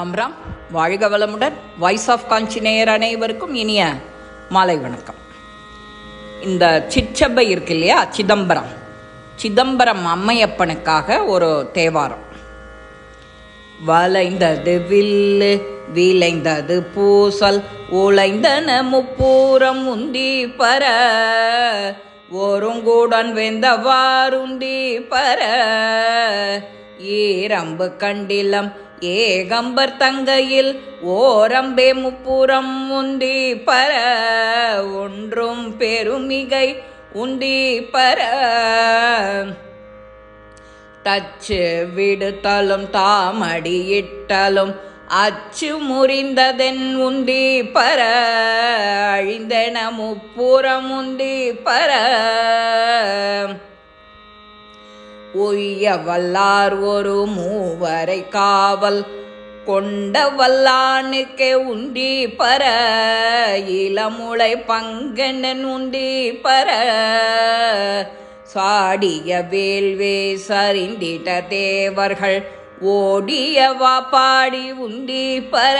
ராம் ராம். வாழ்க வளமுடன். Voice of காஞ்சி நேயர் அனைவருக்கும் இனிய மாலை வணக்கம். இந்த சிற்றபை இருக்கு இல்லையா, சிதம்பரம் அம்மையப்பனுக்காக ஒரு தேவாரம். வளைந்தது வில்லு விளைந்தது பூசல் உழைந்தன முப்பூரம் உந்தி பர ஒருங்கூடன் வெந்தவாருந்தி பர ஈரம்பு கண்டிலம் ஏகம்பர் தங்கையில் ஓரம்பே முப்புறம் உந்தி பர ஒன்றும் பெருமிகை உந்தி பர தச்சு விடுத்தலும் தாமடி இட்டலும் அச்சு முறிந்ததென் உந்தி பர அழிந்தன முப்புறம் உந்தி பர உய்ய வல்லார் ஒரு மூவரை காவல் கொண்ட வல்லானுக்கே உந்தி பர இளமுளை பங்கனன் உந்தி பர சாடிய வேள்வே சரிந்திட்ட தேவர்கள் ஓடிய வாப்பாடி உந்தி பர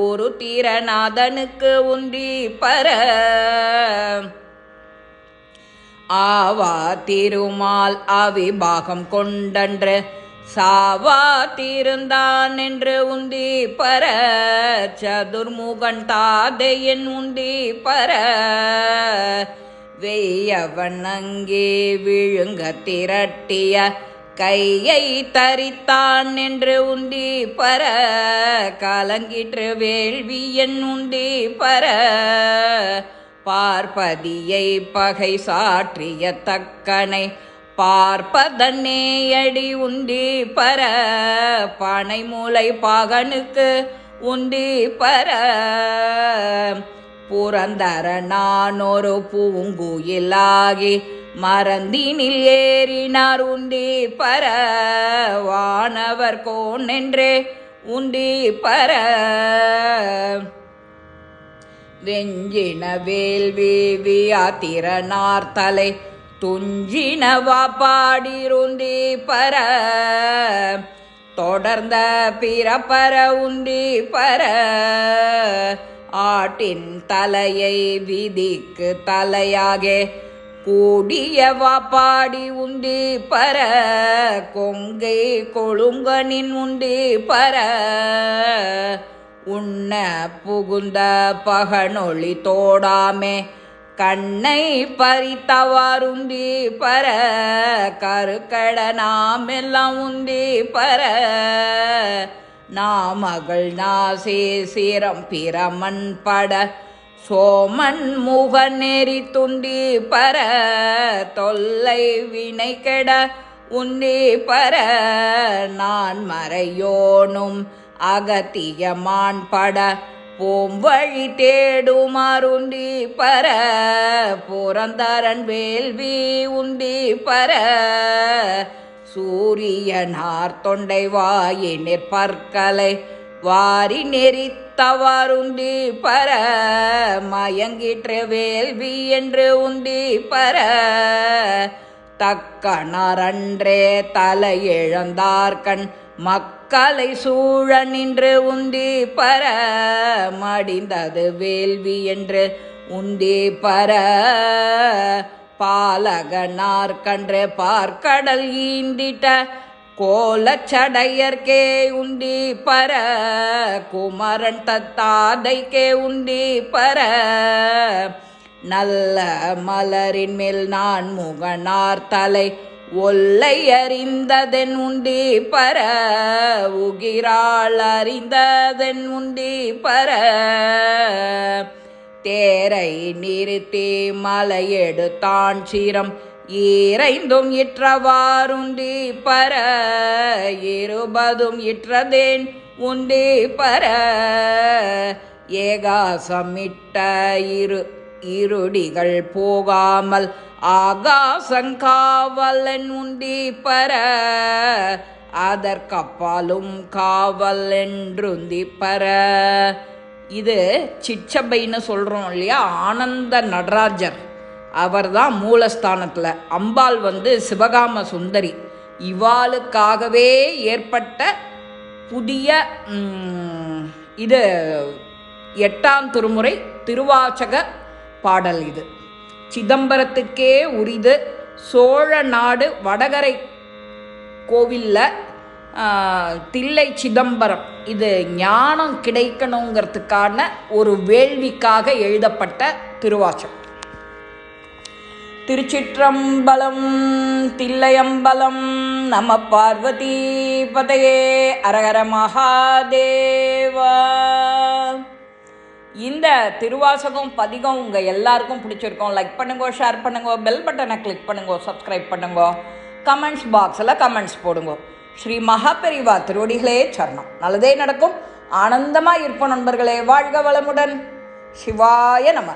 ஒரு தீரநாதனுக்கு உந்தி பர ஆவா திருமால் அவிபாகம் கொண்டன்று சாவா திருந்தான் என்று உந்தி பர சதுர்முகன் தாதையன் உந்தி பர வெய்யவன் அங்கே விழுங்க திரட்டிய கையை தரித்தான் என்று உந்தி பர கலங்கிற்று வேள்வியன் உந்தி பர பார்ப்பதியை பகை சாற்றிய தக்கனை பார்ப்பதன்னேயடி உந்தி பர பனைமூலை பாகனுக்கு உந்தி பர புரந்தர நானொரு பூங்குயிலாகி மறந்தினில் ஏறினார் உந்தி பர வானவர் கோன் என்றே உந்தி பர வெஞ்சின வேள்வி வியாத்திரனார் தலை துஞ்சின வாப்பாடிருந்தி பர தொடர்ந்த பிறப்பர உந்தி பர ஆட்டின் தலையை விதிக்கு தலையாக கூடிய வாப்பாடி உந்தி பர கொங்கை கொழுங்கனின் உந்தி பர உண்ண புகுந்த பகனொளி தோடாமே கண்ணை பறித்தவாருந்தி பர கருக்கட நாமெல்லாம் உந்தி பர நாமகள் நாசே சிரம் பிரமன் பட சோமன் முக நெறி துந்தி பர தொல்லை வினை கெட உந்தி பர நான் மறையோனும் அகத்தியமான் பட போம்வழி தேடுமாறுந்தி பர புரந்தரன் வேள்வி உந்தி பர சூரியனார் தொண்டை வாயினிற் பற்களை வாரி நெறித்தவாருந்தி பர மயங்கிற்று வேள்வி என்று உந்தி பர தக்கணரன்றே தலை இழந்தார்கண் மக்களை சூழ நின்று உந்தி பர மடிந்தது வேள்வி என்று உந்தி பர பாலகனார் கன்று பார்க்கடல் ஈந்திட்ட கோலச்சடையர்க்கே உந்தி பர குமரன் தத்தாதைக்கே உந்தி பர நல்ல மலரின் மேல் நான் முகனார் தலை ஒல்லை அறிந்ததென் உந்தி பர உகிராள் அறிந்ததென் உந்தி பர தேரை நிறுத்தி மலை எடுத்தான் சீரம் ஈரைந்தும் இற்றவாருந்தி பர இருபதும் இற்றதேன் உந்தி பர ஏகாசமிட்ட இருடிகள் போகாமல் ஆகாசங்காவலன் உந்தி பர அதற்கப்பாலும் காவல் என்றுந்தி பர. இது சிற்றபைன்னு சொல்கிறோம் இல்லையா, ஆனந்த நடராஜர் அவர் தான் மூலஸ்தானத்தில். அம்பாள் சிவகாம சுந்தரி. இவாளுக்காகவே ஏற்பட்ட புதிய இது 8ஆம் திருமுறை திருவாசக பாடல். இது சிதம்பரத்துக்கே உரிது. சோழ நாடு வடகரை கோவிலில் தில்லை சிதம்பரம் இது ஞானம் கிடைக்கணுங்கிறதுக்கான ஒரு வேள்விக்காக எழுதப்பட்ட திருவாசகம். திருச்சிற்றம்பலம். தில்லையம்பலம். நம பார்வதி பதையே. அரஹர மகாதேவா. இந்த திருவாசகம் பதிகம் உங்கள் எல்லாருக்கும் பிடிச்சிருக்கோம். லைக் பண்ணுங்க, ஷேர் பண்ணுங்க, பெல் பட்டனை கிளிக் பண்ணுங்க, சப்ஸ்கிரைப் பண்ணுங்க, கமெண்ட்ஸ் பாக்ஸில் கமெண்ட்ஸ் போடுங்க. ஸ்ரீ மகாபெரிவா திருவடிகளே சரணம். நல்லதே நடக்கும். ஆனந்தமாக இருப்போம் நண்பர்களே. வாழ்க வளமுடன். சிவாய நம.